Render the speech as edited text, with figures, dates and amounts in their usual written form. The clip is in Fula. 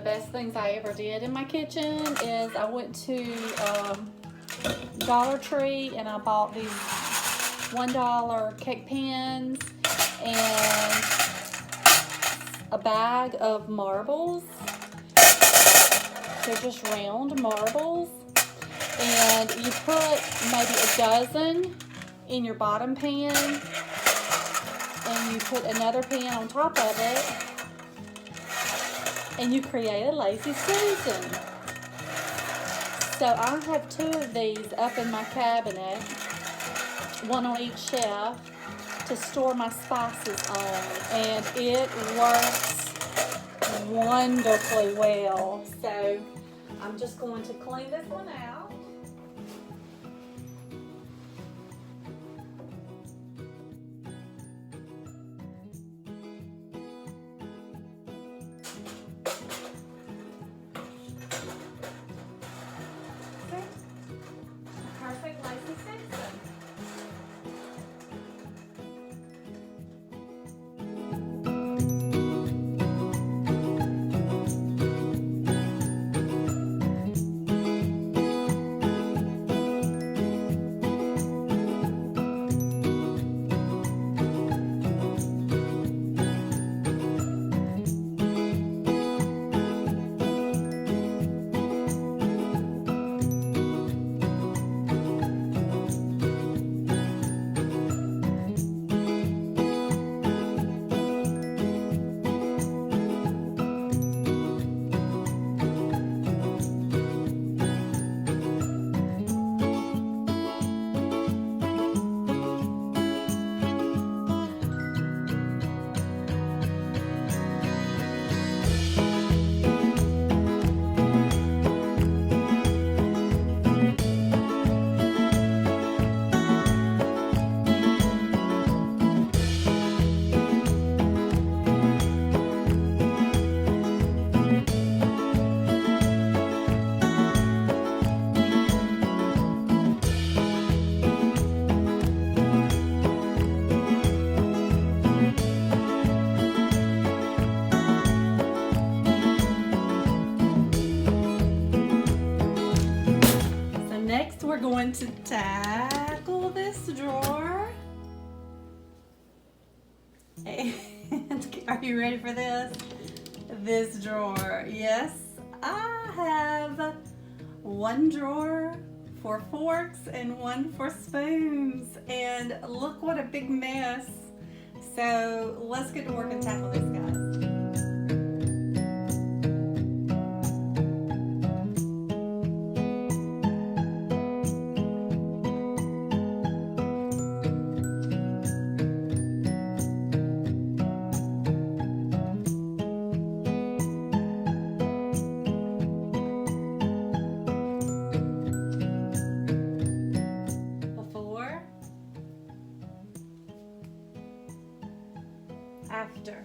best things I ever did in my kitchen is I went to Dollar Tree and I bought these $1 cake pans and a bag of marbles. They're just round marbles. And you put maybe a dozen in your bottom pan and you put another pan on top of it and you create a lazy Susan. So I have 2 of these up in my cabinet, one on each shelf, to store my spices on, and it works wonderfully well. So I'm just going to clean this one out. Perfect lazy Susan. Next, we're going to tackle this drawer. And are you ready for this? This drawer. Yes, I have one drawer for forks and one for spoons. And look what a big mess. So let's get to work and tackle this, guys. After.